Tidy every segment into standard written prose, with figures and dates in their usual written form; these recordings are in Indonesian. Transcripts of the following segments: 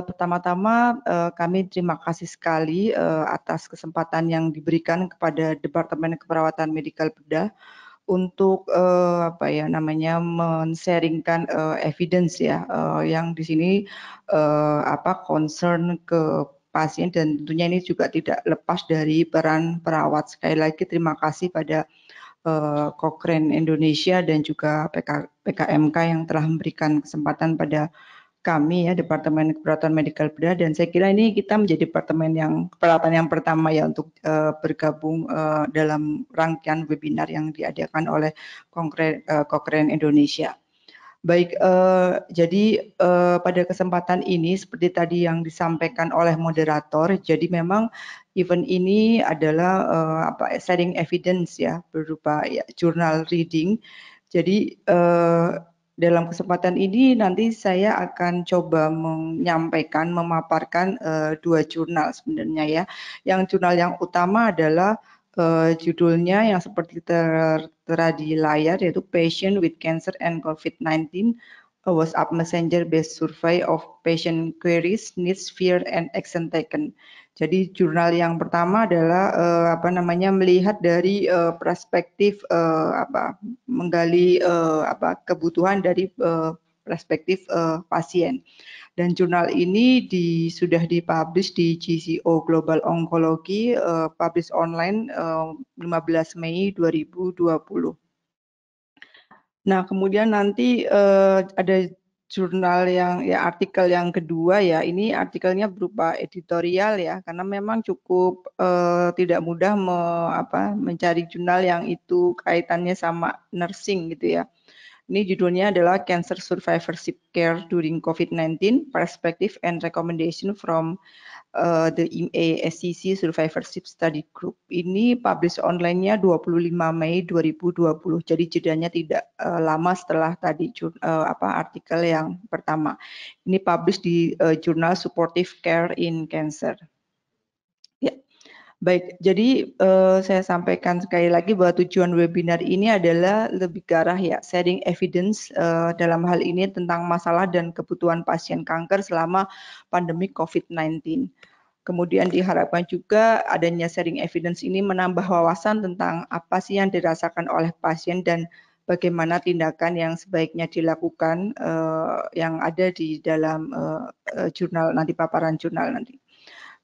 Pertama-tama, kami terima kasih sekali, atas kesempatan yang diberikan kepada Departemen Keperawatan Medikal Bedah untuk, apa ya namanya, men-sharing-kan, evidence ya, yang di sini, concern ke pasien dan tentunya ini juga tidak lepas dari peran perawat. Sekali lagi terima kasih pada, Cochrane Indonesia dan juga PKMK yang telah memberikan kesempatan pada kami ya, Departemen Keperawatan Medikal Bedah, dan saya kira ini kita menjadi departemen yang keperawatan yang pertama ya untuk bergabung dalam rangkaian webinar yang diadakan oleh Cochrane Indonesia. Baik, jadi pada kesempatan ini seperti tadi yang disampaikan oleh moderator, jadi memang event ini adalah sharing evidence ya berupa ya, journal reading. Jadi dalam kesempatan ini nanti saya akan coba menyampaikan, memaparkan 2 jurnal sebenarnya ya. Yang jurnal yang utama adalah judulnya yang seperti tertera di layar yaitu Patient with Cancer and COVID-19, a WhatsApp Messenger-based survey of patient queries, needs, fear, and action taken. Jadi jurnal yang pertama adalah melihat dari perspektif menggali kebutuhan dari perspektif pasien. Dan jurnal ini sudah dipublish di JCO Global Oncology, publish online 15 Mei 2020. Nah, kemudian nanti ada jurnal yang ya artikel yang kedua ya, ini artikelnya berupa editorial ya, karena memang cukup tidak mudah mencari jurnal yang itu kaitannya sama nursing gitu ya. Ini judulnya adalah Cancer Survivorship Care During COVID-19, Perspective and Recommendation from the IMA-SCC Survivorship Study Group. Ini publish online-nya 25 Mei 2020. Jadi jedanya tidak lama setelah tadi artikel yang pertama. Ini publish di jurnal Supportive Care in Cancer. Ya. Baik, jadi saya sampaikan sekali lagi bahwa tujuan webinar ini adalah lebih ke arah ya sharing evidence dalam hal ini tentang masalah dan kebutuhan pasien kanker selama pandemi COVID-19. Kemudian diharapkan juga adanya sharing evidence ini menambah wawasan tentang apa sih yang dirasakan oleh pasien dan bagaimana tindakan yang sebaiknya dilakukan yang ada di dalam jurnal nanti, paparan jurnal nanti.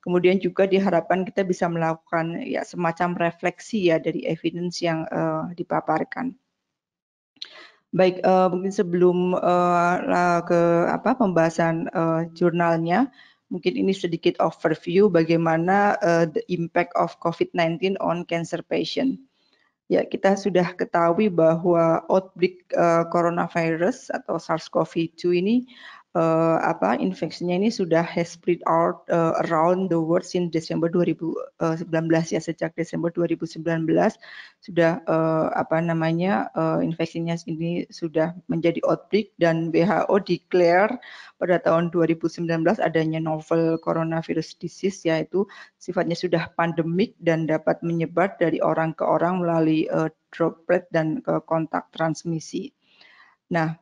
Kemudian juga diharapkan kita bisa melakukan ya semacam refleksi ya dari evidence yang dipaparkan. Baik, mungkin sebelum pembahasan jurnalnya, mungkin ini sedikit overview bagaimana the impact of COVID-19 on cancer patient. Ya, kita sudah ketahui bahwa outbreak coronavirus atau SARS-CoV-2 ini infeksinya ini sudah has spread out around the world since Desember 2019 ya, sejak Desember 2019 sudah infeksinya ini sudah menjadi outbreak dan WHO declare pada tahun 2019 adanya novel coronavirus disease, yaitu sifatnya sudah pandemik dan dapat menyebar dari orang ke orang melalui droplet dan kontak transmisi. Nah,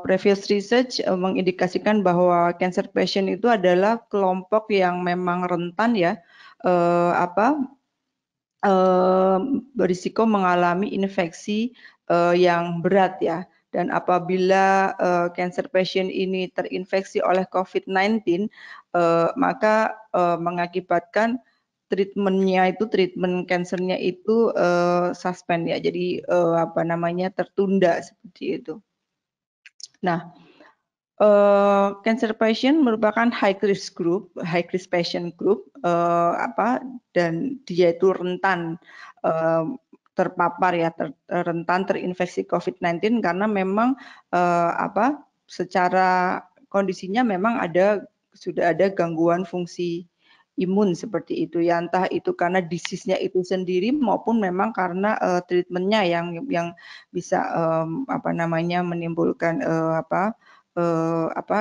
previous research mengindikasikan bahwa cancer patient itu adalah kelompok yang memang rentan ya, berisiko mengalami infeksi yang berat ya. Dan apabila cancer patient ini terinfeksi oleh COVID-19, maka mengakibatkan treatment kansernya itu suspend ya, jadi tertunda seperti itu. Nah, cancer patient merupakan high risk patient group, dan dia itu rentan terpapar ya, rentan terinfeksi COVID-19 karena memang secara kondisinya memang sudah ada gangguan fungsi imun seperti itu ya, entah itu karena disease-nya itu sendiri maupun memang karena treatment-nya yang bisa menimbulkan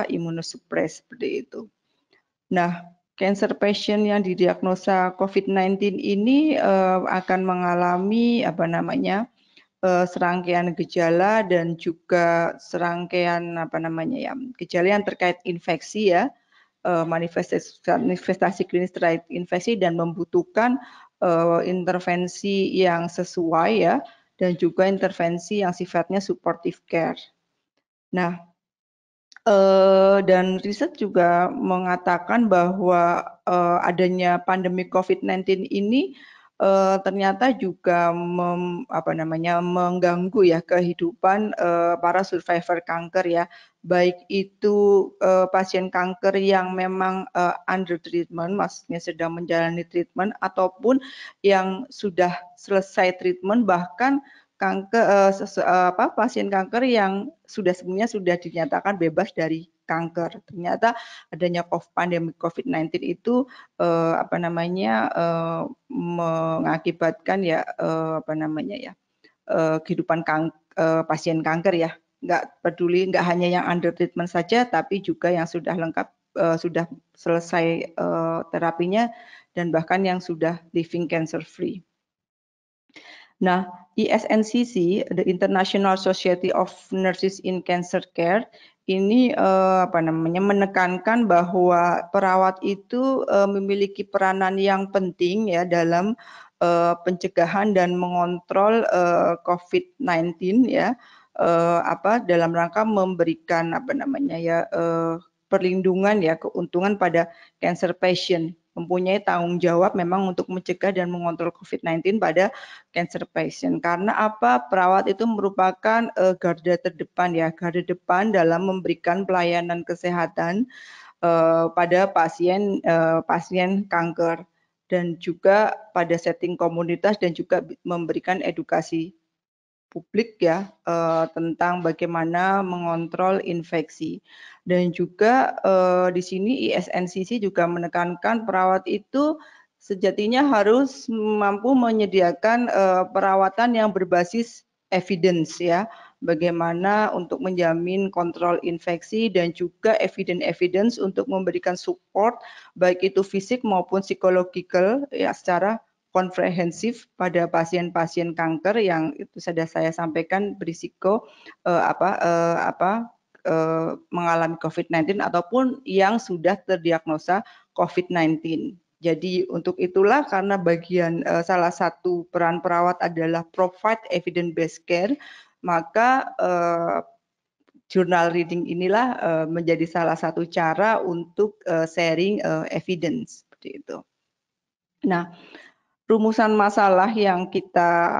imunosupres seperti itu. Nah, cancer patient yang didiagnosa COVID-19 ini akan mengalami serangkaian gejala dan juga serangkaian gejala yang terkait infeksi ya, manifestasi klinis terkait infeksi dan membutuhkan intervensi yang sesuai ya, dan juga intervensi yang sifatnya supportive care. Nah, dan riset juga mengatakan bahwa adanya pandemi COVID-19 ini ternyata juga mengganggu ya kehidupan para survivor kanker ya, baik itu pasien kanker yang memang under treatment, maksudnya sedang menjalani treatment, ataupun yang sudah selesai treatment, bahkan pasien kanker yang sebenarnya sudah dinyatakan bebas dari kanker. Ternyata adanya pandemi COVID-19 itu mengakibatkan ya kehidupan pasien kanker ya. Nggak peduli, nggak hanya yang under treatment saja, tapi juga yang sudah lengkap, sudah selesai terapinya, dan bahkan yang sudah living cancer free. Nah, ISNCC, the International Society of Nurses in Cancer Care, ini menekankan bahwa perawat itu memiliki peranan yang penting ya dalam pencegahan dan mengontrol COVID-19 ya, dalam rangka memberikan perlindungan ya, keuntungan pada cancer patient, mempunyai tanggung jawab memang untuk mencegah dan mengontrol COVID-19 pada cancer patient. Karena apa? Perawat itu merupakan garda terdepan ya, garda depan dalam memberikan pelayanan kesehatan pada pasien kanker, dan juga pada setting komunitas, dan juga memberikan edukasi publik ya tentang bagaimana mengontrol infeksi. Dan juga di sini ISNCC juga menekankan perawat itu sejatinya harus mampu menyediakan perawatan yang berbasis evidence ya, bagaimana untuk menjamin kontrol infeksi dan juga evidence untuk memberikan support baik itu fisik maupun psikologikal ya, secara komprehensif pada pasien-pasien kanker yang itu sudah saya sampaikan berisiko mengalami COVID-19 ataupun yang sudah terdiagnosa COVID-19. Jadi untuk itulah, karena bagian salah satu peran perawat adalah provide evidence-based care, maka journal reading inilah menjadi salah satu cara untuk sharing evidence seperti itu. Nah, rumusan masalah yang kita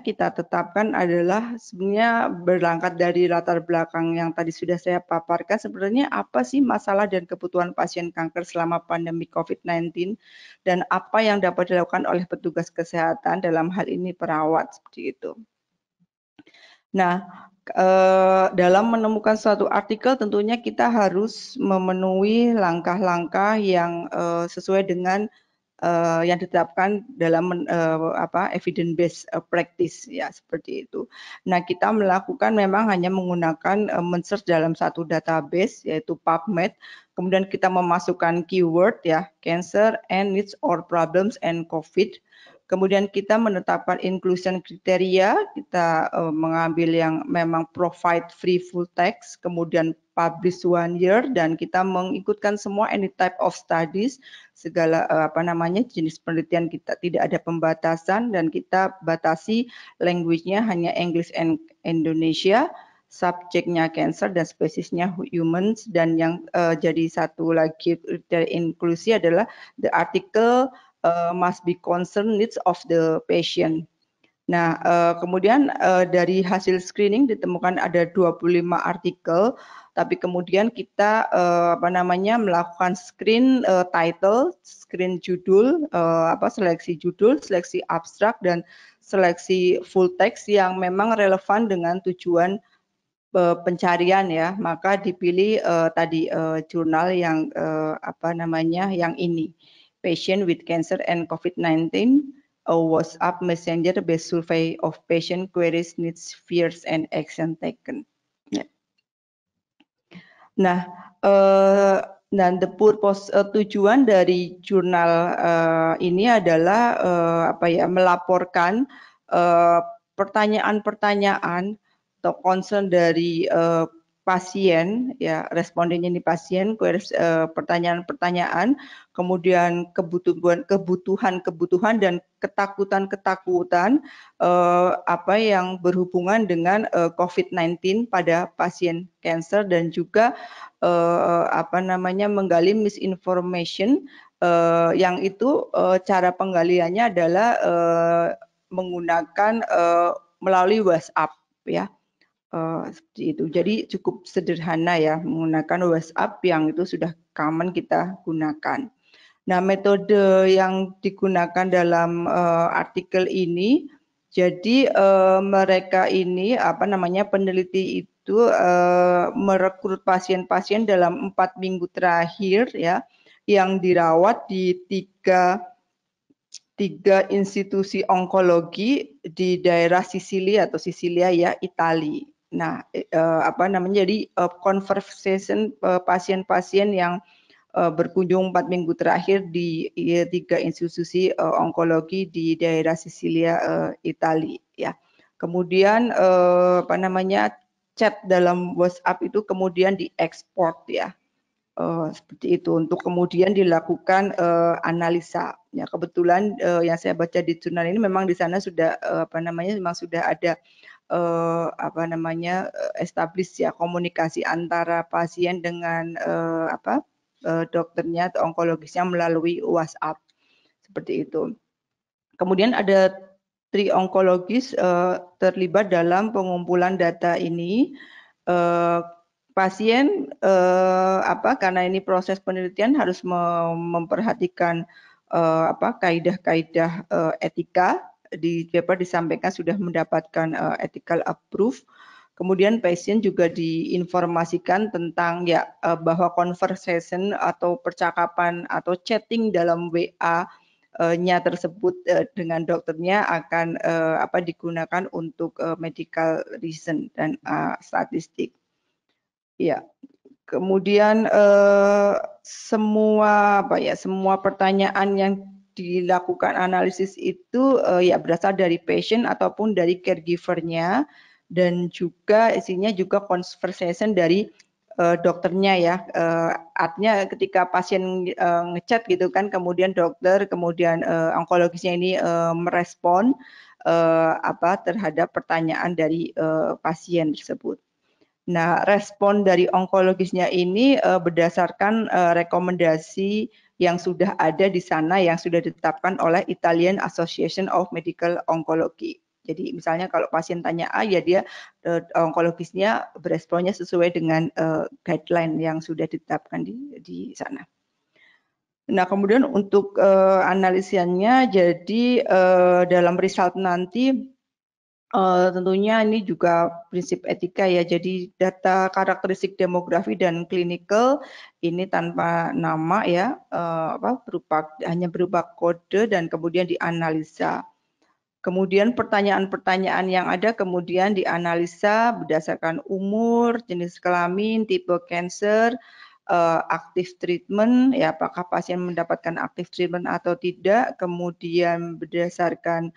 kita tetapkan adalah sebenarnya berangkat dari latar belakang yang tadi sudah saya paparkan. Sebenarnya apa sih masalah dan kebutuhan pasien kanker selama pandemi COVID-19, dan apa yang dapat dilakukan oleh petugas kesehatan, dalam hal ini perawat, seperti itu. Nah, dalam menemukan suatu artikel tentunya kita harus memenuhi langkah-langkah yang sesuai dengan yang ditetapkan dalam evidence based practice ya, seperti itu. Nah, kita melakukan memang hanya menggunakan men-search dalam satu database yaitu PubMed, kemudian kita memasukkan keyword ya, cancer and needs or problems and COVID. Kemudian kita menetapkan inclusion kriteria, kita mengambil yang memang provide free full text, kemudian publish 1 year, dan kita mengikutkan semua any type of studies, segala jenis penelitian kita tidak ada pembatasan, dan kita batasi language-nya hanya English and Indonesia, subjeknya cancer dan spesiesnya humans, dan yang jadi satu lagi kriteria inklusi adalah the article must be concerned needs of the patient. Nah, kemudian dari hasil screening ditemukan ada 25 artikel, tapi kemudian kita melakukan screen title, screen judul, seleksi judul, seleksi abstrak, dan seleksi full text yang memang relevan dengan tujuan pencarian ya. Maka dipilih tadi jurnal yang yang ini, Patient with Cancer and COVID-19, a WhatsApp messenger-based survey of patient queries, needs, fears, and action taken. Ya. Nah, dan the purpose tujuan dari jurnal ini adalah melaporkan pertanyaan-pertanyaan atau concern dari pasien, ya respondennya ini pasien, pertanyaan-pertanyaan, kemudian kebutuhan dan ketakutan apa yang berhubungan dengan COVID-19 pada pasien kanker, dan juga apa namanya menggali misinformation, yang itu cara penggaliannya adalah menggunakan melalui WhatsApp, ya. Seperti itu. Jadi cukup sederhana ya, menggunakan WhatsApp yang itu sudah common kita gunakan. Nah, metode yang digunakan dalam artikel ini, jadi mereka ini apa namanya peneliti itu merekrut pasien-pasien dalam 4 minggu terakhir, ya, yang dirawat di tiga institusi onkologi di daerah Sisilia ya, Italia. Nah, apa namanya, jadi conversation pasien-pasien yang berkunjung 4 minggu terakhir di 3 institusi onkologi di daerah Sisilia, Italia, ya. Kemudian apa namanya, chat dalam WhatsApp itu kemudian diekspor, ya. Seperti itu, untuk kemudian dilakukan analisa. Ya, kebetulan yang saya baca di jurnal ini memang di sana sudah apa namanya, memang sudah ada apa namanya, establish ya komunikasi antara pasien dengan dokternya atau onkologisnya melalui WhatsApp, seperti itu. Kemudian ada tri onkologis terlibat dalam pengumpulan data ini. Pasien karena ini proses penelitian harus memperhatikan kaidah-kaidah etika. Di paper disampaikan sudah mendapatkan ethical approve. Kemudian pasien juga diinformasikan tentang ya bahwa conversation atau percakapan atau chatting dalam WA nya tersebut dengan dokternya akan digunakan untuk medical reason dan statistik. Ya, kemudian semua pertanyaan yang dilakukan analisis itu ya berasal dari patient ataupun dari caregiver-nya, dan juga isinya juga conversation dari dokternya ya. Artinya ketika pasien ngechat gitu kan, kemudian dokter, kemudian onkologisnya ini merespon terhadap pertanyaan dari pasien tersebut. Nah, respon dari onkologisnya ini berdasarkan rekomendasi yang sudah ada di sana, yang sudah ditetapkan oleh Italian Association of Medical Oncology. Jadi misalnya kalau pasien tanya A, ya dia onkologisnya beresponnya sesuai dengan guideline yang sudah ditetapkan di sana. Nah, kemudian untuk analisiannya, jadi dalam result nanti tentunya ini juga prinsip etika ya. Jadi data karakteristik demografi dan klinikal ini tanpa nama ya, hanya berupa kode dan kemudian dianalisa. Kemudian pertanyaan-pertanyaan yang ada kemudian dianalisa berdasarkan umur, jenis kelamin, tipe kanker, aktif treatment, ya apakah pasien mendapatkan aktif treatment atau tidak, kemudian berdasarkan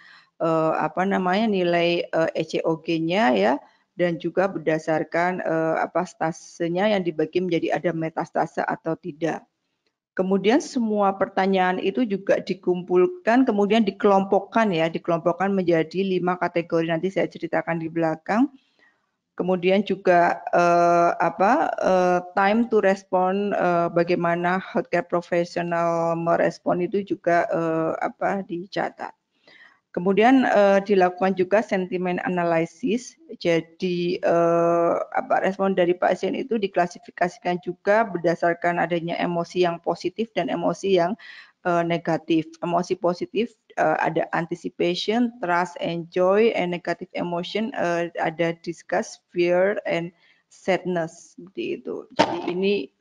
nilai ECOG-nya ya, dan juga berdasarkan stasenya yang dibagi menjadi ada metastase atau tidak. Kemudian semua pertanyaan itu juga dikumpulkan, kemudian dikelompokkan ya, dikelompokkan menjadi 5 kategori, nanti saya ceritakan di belakang. Kemudian juga time to respond, bagaimana healthcare professional merespon itu juga dicatat. Kemudian dilakukan juga sentiment analysis. Jadi respon dari pasien itu diklasifikasikan juga berdasarkan adanya emosi yang positif dan emosi yang negatif. Emosi positif ada anticipation, trust, and joy, and negative emotion ada disgust, fear, and sadness, seperti itu. Jadi ini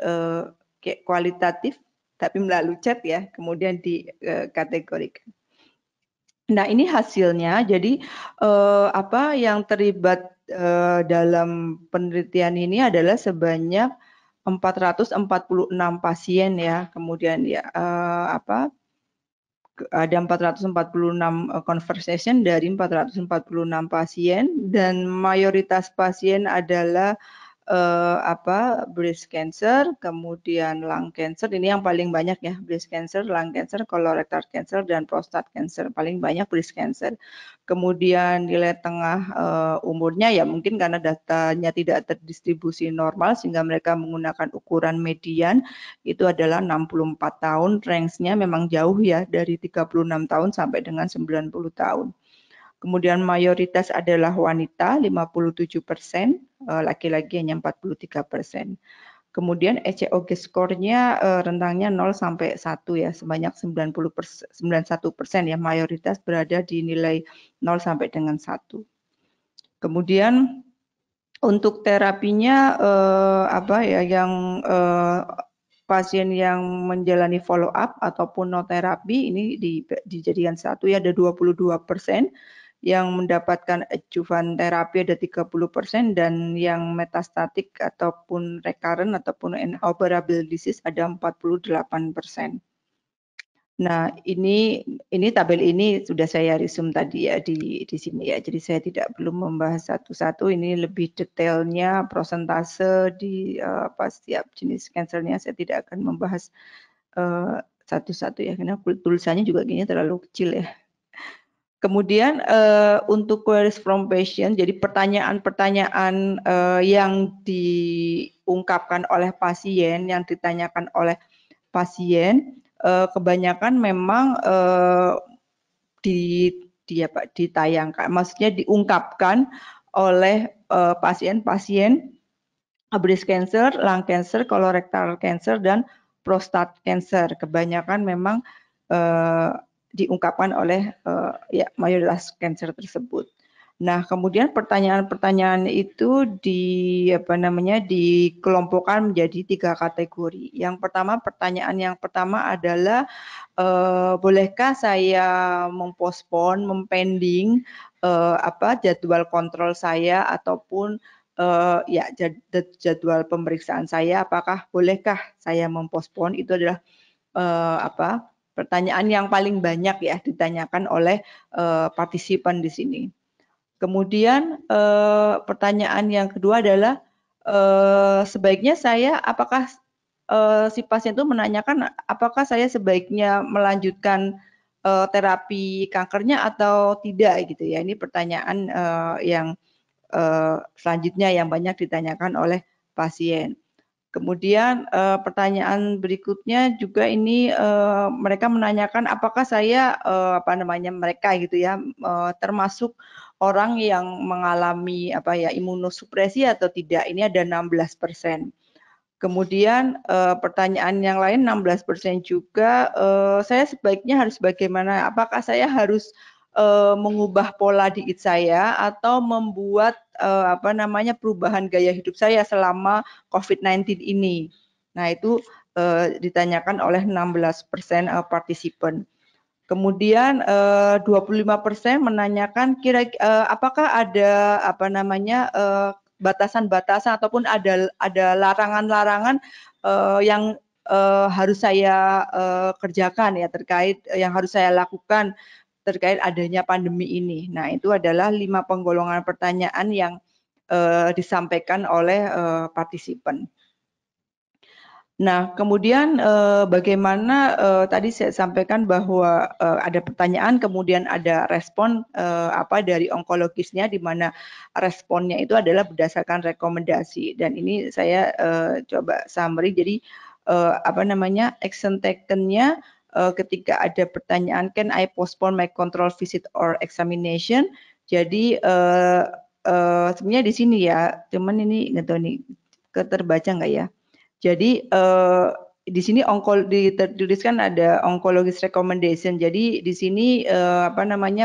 kayak kualitatif tapi melalui chat ya, kemudian dikategorikan. Nah, ini hasilnya. Jadi yang terlibat dalam penelitian ini adalah sebanyak 446 pasien ya. Kemudian ya ada 446 conversation dari 446 pasien, dan mayoritas pasien adalah breast cancer, kemudian lung cancer, ini yang paling banyak ya, breast cancer, lung cancer, colorectal cancer, dan prostate cancer, paling banyak breast cancer. Kemudian nilai tengah umurnya ya mungkin karena datanya tidak terdistribusi normal sehingga mereka menggunakan ukuran median itu adalah 64 tahun, range-nya memang jauh ya dari 36 tahun sampai dengan 90 tahun. Kemudian mayoritas adalah wanita 57%, laki-laki hanya 43%. Kemudian ECOG skornya rentangnya 0 sampai 1 ya, sebanyak 91% ya, mayoritas berada di nilai 0 sampai dengan 1. Kemudian untuk terapinya pasien yang menjalani follow up ataupun no terapi ini dijadikan satu ya, ada 22%, yang mendapatkan adjuvan terapi ada 30%, dan yang metastatik ataupun recurrent ataupun inoperable disease ada 48%. Nah, ini tabel ini sudah saya resume tadi ya di sini ya. Jadi saya tidak perlu membahas satu-satu. Ini lebih detailnya prosentase di setiap jenis kansernya. Saya tidak akan membahas satu-satu ya, karena tulisannya juga kayaknya terlalu kecil ya. Kemudian untuk queries from patient, jadi pertanyaan-pertanyaan yang diungkapkan oleh pasien, yang ditanyakan oleh pasien, kebanyakan memang ditayangkan, maksudnya diungkapkan oleh pasien-pasien breast cancer, lung cancer, colorectal cancer, dan prostate cancer. Kebanyakan memang diungkapkan oleh mayoritas cancer tersebut. Nah, kemudian pertanyaan-pertanyaan itu dikelompokkan menjadi 3 kategori. Yang pertama, pertanyaan yang pertama adalah bolehkah saya mempospon, mempending jadwal kontrol saya ataupun jadwal pemeriksaan saya, apakah bolehkah saya mempospon? Itu adalah pertanyaan yang paling banyak ya ditanyakan oleh partisipan di sini. Kemudian pertanyaan yang kedua adalah sebaiknya saya si pasien itu menanyakan apakah saya sebaiknya melanjutkan terapi kankernya atau tidak gitu ya. Ini pertanyaan yang selanjutnya yang banyak ditanyakan oleh pasien. Kemudian pertanyaan berikutnya juga ini mereka menanyakan apakah saya mereka gitu ya termasuk orang yang mengalami imunosupresi atau tidak. Ini ada 16%. Kemudian pertanyaan yang lain 16% juga saya sebaiknya harus bagaimana? Apakah saya harus mengubah pola diet saya atau membuat perubahan gaya hidup saya selama COVID-19 ini. Nah, itu ditanyakan oleh 16% partisipan. Kemudian 25% menanyakan apakah ada batasan-batasan ataupun ada larangan-larangan yang harus saya kerjakan ya terkait yang harus saya lakukan terkait adanya pandemi ini. Nah, itu adalah 5 penggolongan pertanyaan yang disampaikan oleh partisipan. Nah, kemudian bagaimana tadi saya sampaikan bahwa ada pertanyaan, kemudian ada respon dari onkologisnya, di mana responnya itu adalah berdasarkan rekomendasi. Dan ini saya coba summary. Jadi action taken-nya ketika ada pertanyaan, can I postpone my control visit or examination? Jadi sebenarnya di sini ya, cuman ini nggak tahu nih keterbaca nggak ya. Jadi di sini dituliskan ada oncologist recommendation. Jadi di sini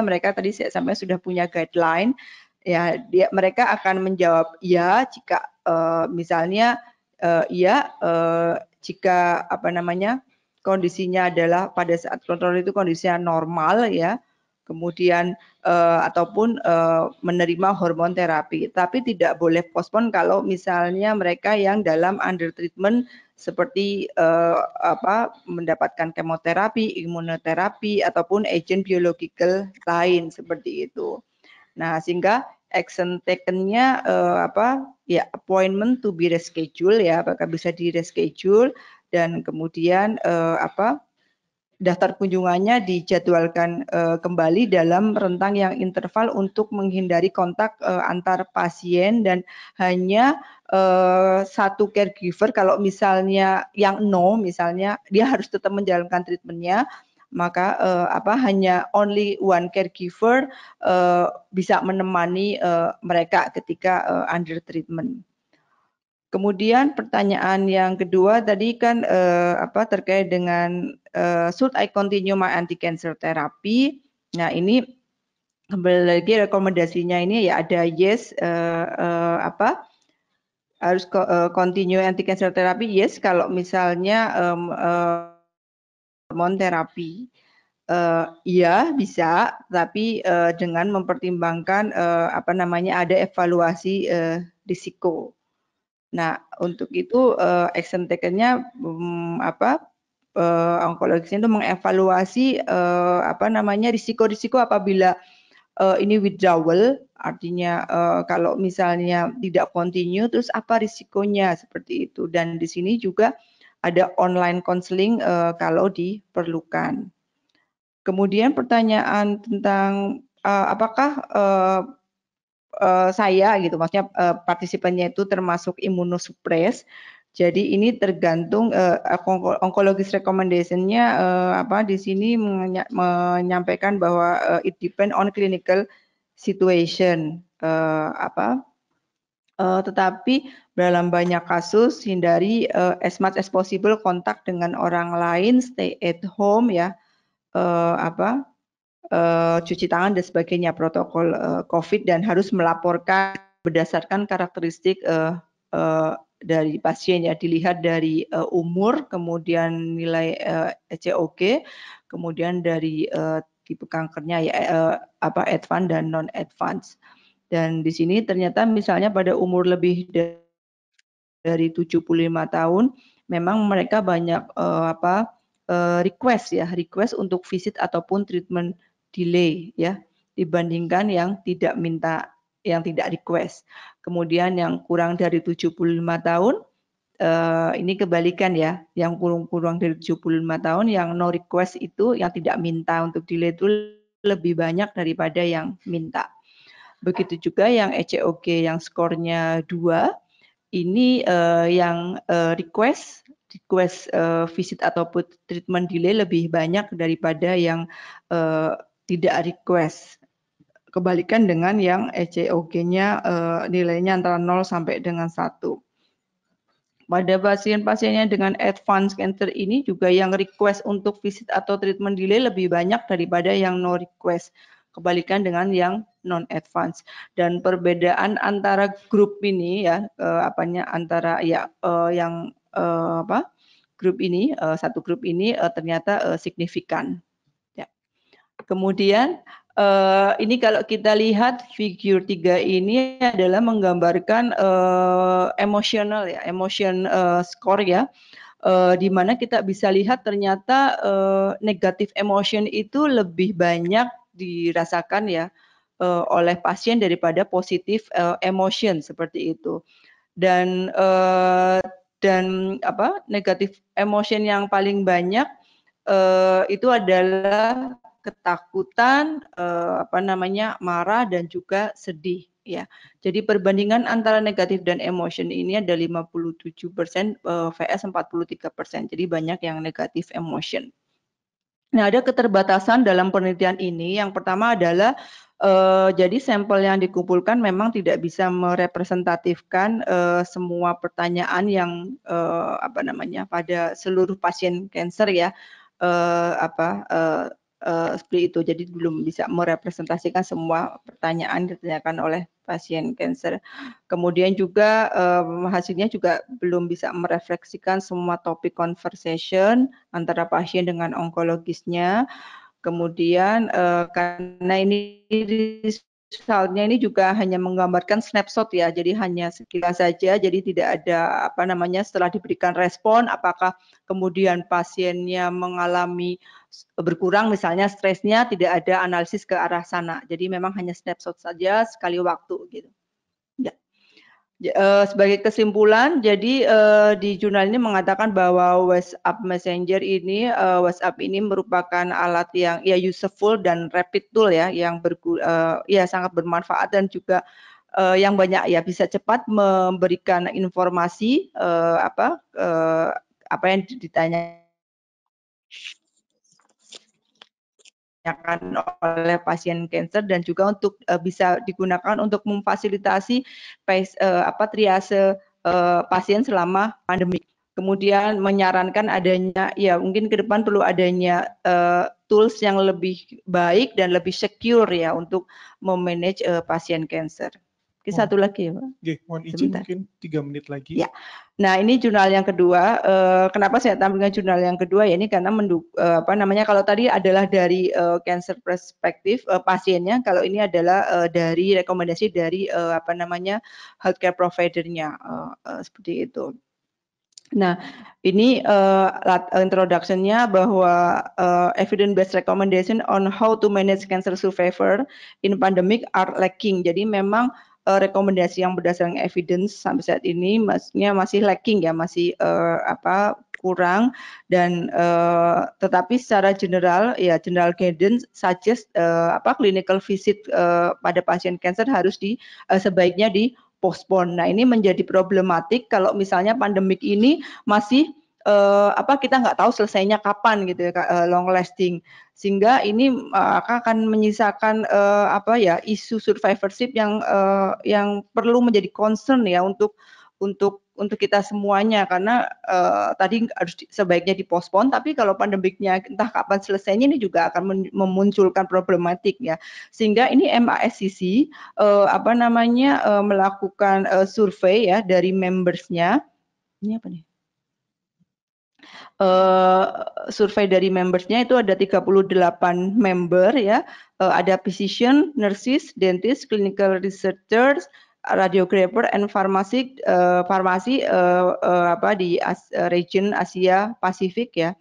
mereka tadi saya sampaikan sudah punya guideline. Ya, mereka akan menjawab ya jika misalnya jika kondisinya adalah pada saat kontrol itu kondisinya normal ya. kemudian ataupun menerima hormon terapi. Tapi tidak boleh postpone kalau misalnya mereka yang dalam under treatment seperti mendapatkan kemoterapi, imunoterapi ataupun agent biological lain seperti itu. Nah, sehingga action taken-nya appointment to be reschedule ya, apakah bisa di reschedule dan kemudian daftar kunjungannya dijadwalkan kembali dalam rentang yang interval untuk menghindari kontak antar pasien dan hanya satu caregiver. Kalau misalnya yang misalnya dia harus tetap menjalankan treatmentnya, maka hanya only one caregiver bisa menemani mereka ketika under treatment. Kemudian pertanyaan yang kedua tadi kan terkait dengan should I continue my anti-cancer therapy? Nah ini kembali lagi rekomendasinya ini ya ada yes harus continue anti-cancer therapy yes kalau misalnya hormon terapi. Iya bisa, tapi dengan mempertimbangkan ada evaluasi risiko. Nah, untuk itu action taken-nya onkologisnya itu mengevaluasi risiko-risiko apabila ini withdrawal, artinya kalau misalnya tidak continue, terus apa risikonya seperti itu. Dan di sini juga ada online counseling kalau diperlukan. Kemudian pertanyaan tentang apakah saya gitu, maksudnya partisipannya itu termasuk imunosupres. Jadi ini tergantung oncologist recommendation-nya di sini menyampaikan bahwa it depend on clinical situation. Tetapi dalam banyak kasus hindari as much as possible kontak dengan orang lain, stay at home ya, cuci tangan dan sebagainya, protokol COVID, dan harus melaporkan berdasarkan karakteristik dari pasien ya, dilihat dari umur, kemudian nilai COG, kemudian dari tipe kankernya ya advance dan non advance. Dan di sini ternyata misalnya pada umur lebih dari 75 tahun memang mereka banyak request untuk visit ataupun treatment delay ya dibandingkan yang tidak request. Kemudian yang kurang dari 75 tahun ini kebalikan ya, yang kurang dari 75 tahun yang no request itu yang tidak minta untuk delay itu lebih banyak daripada yang minta. Begitu juga yang ECOG yang skornya 2 ini yang request visit ataupun treatment delay lebih banyak daripada yang tidak request. Kebalikan dengan yang ECOG-nya nilainya antara 0 sampai dengan 1. Pada pasien-pasiennya dengan advanced cancer ini juga yang request untuk visit atau treatment delay lebih banyak daripada yang no request. Kebalikan dengan yang non advance. Dan perbedaan antara grup ini ya grup ini satu grup ini ternyata signifikan. Ya. Kemudian ini kalau kita lihat figure 3 ini adalah menggambarkan emotional ya, emotion score ya. Di mana kita bisa lihat ternyata negative emotion itu lebih banyak dirasakan ya oleh pasien daripada positif emotion seperti itu. Dan negatif emotion yang paling banyak itu adalah ketakutan, marah dan juga sedih ya. Jadi perbandingan antara negatif dan emotion ini ada 57% vs 43%. Jadi banyak yang negatif emotion. Nah, ada keterbatasan dalam penelitian ini. Yang pertama adalah jadi sampel yang dikumpulkan memang tidak bisa merepresentatifkan semua pertanyaan yang pada seluruh pasien kanker ya. Seperti itu. Jadi belum bisa merepresentasikan semua pertanyaan ditanyakan oleh pasien kanker. Kemudian juga hasilnya juga belum bisa merefleksikan semua topik conversation antara pasien dengan onkologisnya. Kemudian karena ini resultnya ini juga hanya menggambarkan snapshot ya, jadi hanya sekilas saja, jadi tidak ada apa namanya setelah diberikan respon apakah kemudian pasiennya mengalami berkurang misalnya stresnya, tidak ada analisis ke arah sana. Jadi memang hanya snapshot saja sekali waktu gitu. Ya. Sebagai kesimpulan, jadi di jurnal ini mengatakan bahwa WhatsApp Messenger ini, WhatsApp ini merupakan alat yang ya useful dan rapid tool ya, yang ya sangat bermanfaat dan juga yang banyak ya bisa cepat memberikan informasi apa yang ditanyakan oleh pasien kanker dan juga untuk bisa digunakan untuk memfasilitasi triase pasien selama pandemi. Kemudian menyarankan adanya ya mungkin ke depan perlu adanya tools yang lebih baik dan lebih secure ya untuk memanage pasien kanker. Satu lagi ya, Pak. Oke, mohon izin mungkin 3 menit lagi. Ya. Nah, ini jurnal yang kedua. Kenapa saya tampilkan jurnal yang kedua ya ini karena kalau tadi adalah dari cancer perspektif pasiennya, kalau ini adalah dari rekomendasi dari healthcare provider-nya seperti itu. Nah, ini introduction-nya bahwa evidence based recommendation on how to manage cancer survivor in pandemic are lacking. Jadi memang rekomendasi yang berdasarkan evidence sampai saat ini maksudnya masih lacking ya, masih kurang dan tetapi secara general ya general guidance suggest clinical visit pada pasien kanker harus sebaiknya di postpone. Nah, ini menjadi problematik kalau misalnya pandemik ini masih kita nggak tahu selesainya kapan gitu ya, long lasting. Sehingga ini akan menyisakan isu survivorship yang perlu menjadi concern ya untuk kita semuanya karena tadi harus sebaiknya dipospon tapi kalau pandemiknya entah kapan selesainya ini juga akan memunculkan problematik ya sehingga ini MASCC melakukan survei ya dari membersnya ini apa nih survei dari membersnya itu ada 38 member ya ada physician, nurses, dentist, clinical researchers, radiographer, and farmasi di region Asia Pasifik ya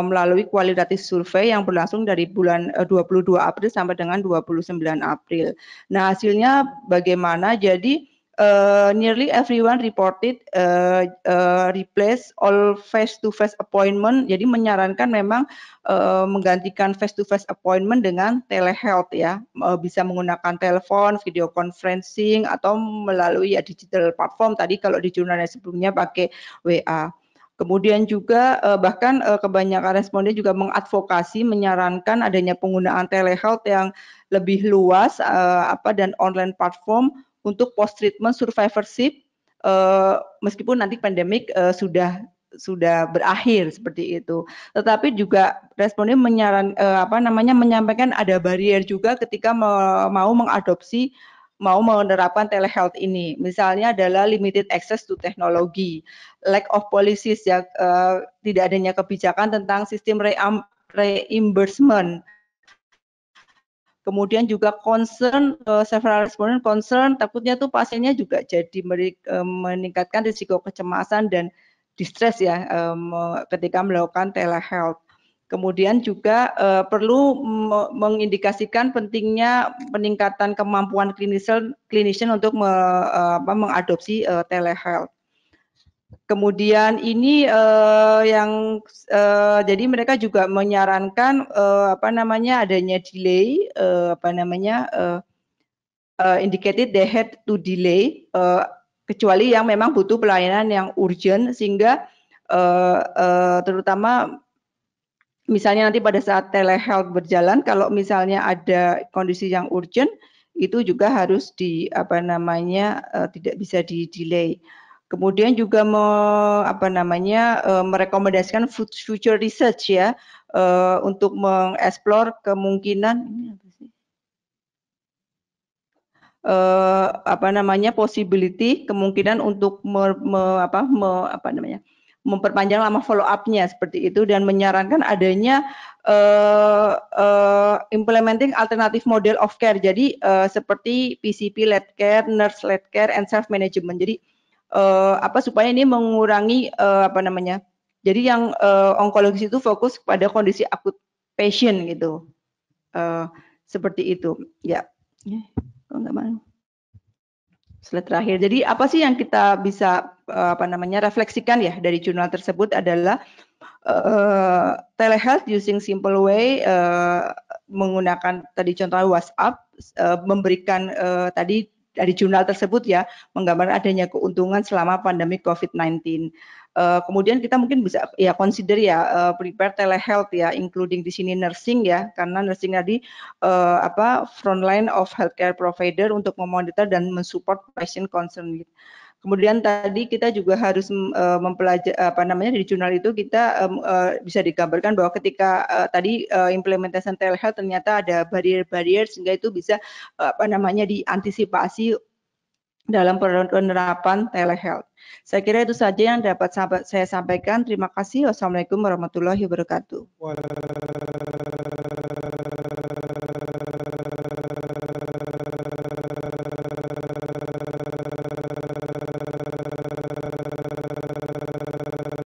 melalui kualitatif survei yang berlangsung dari bulan 22 April sampai dengan 29 April. Nah hasilnya bagaimana? Jadi nearly everyone reported replace all face-to-face appointment. Jadi menyarankan memang menggantikan face-to-face appointment dengan telehealth ya, bisa menggunakan telepon, video conferencing atau melalui ya digital platform. Tadi kalau di jurnalnya sebelumnya pakai WA. Kemudian juga bahkan kebanyakan responden juga mengadvokasi menyarankan adanya penggunaan telehealth yang lebih luas dan online platform untuk post treatment survivorship meskipun nanti pandemik sudah berakhir seperti itu. Tetapi juga responden menyampaikan ada barrier juga ketika mau menerapkan telehealth ini. Misalnya adalah limited access to teknologi, lack of policies ya, tidak adanya kebijakan tentang sistem reimbursement. Kemudian juga concern, several respondent concern takutnya tuh pasiennya juga jadi meningkatkan risiko kecemasan dan distress ya ketika melakukan telehealth. Kemudian juga perlu mengindikasikan pentingnya peningkatan kemampuan clinician untuk mengadopsi telehealth. Kemudian ini jadi mereka juga menyarankan adanya delay indicated they had to delay kecuali yang memang butuh pelayanan yang urgent sehingga terutama misalnya nanti pada saat telehealth berjalan kalau misalnya ada kondisi yang urgent itu juga harus tidak bisa di-delay. Kemudian juga merekomendasikan future research ya untuk mengeksplor kemungkinan possibility kemungkinan untuk memperpanjang lama follow up-nya seperti itu, dan menyarankan adanya implementing alternative model of care. Jadi seperti PCP-led care, nurse-led care, and self-management. Jadi supaya ini mengurangi jadi yang onkologis itu fokus pada kondisi akut patient gitu. Seperti itu. Ya. Kalau nggak mau. Slide terakhir. Jadi apa sih yang kita bisa refleksikan ya dari jurnal tersebut adalah telehealth using simple way, menggunakan tadi contohnya WhatsApp, memberikan tadi dari jurnal tersebut ya, menggambarkan adanya keuntungan selama pandemi COVID-19. Kemudian kita mungkin bisa ya consider ya prepare telehealth ya, including di sini nursing ya, karena nursing tadi frontline of healthcare provider untuk memonitor dan mensupport patient concern. Kemudian tadi kita juga harus mempelajari di jurnal itu kita bisa digambarkan bahwa ketika tadi implementasi telehealth ternyata ada barrier-barrier sehingga itu bisa diantisipasi dalam penerapan telehealth. Saya kira itu saja yang dapat saya sampaikan. Terima kasih. Wassalamualaikum warahmatullahi wabarakatuh.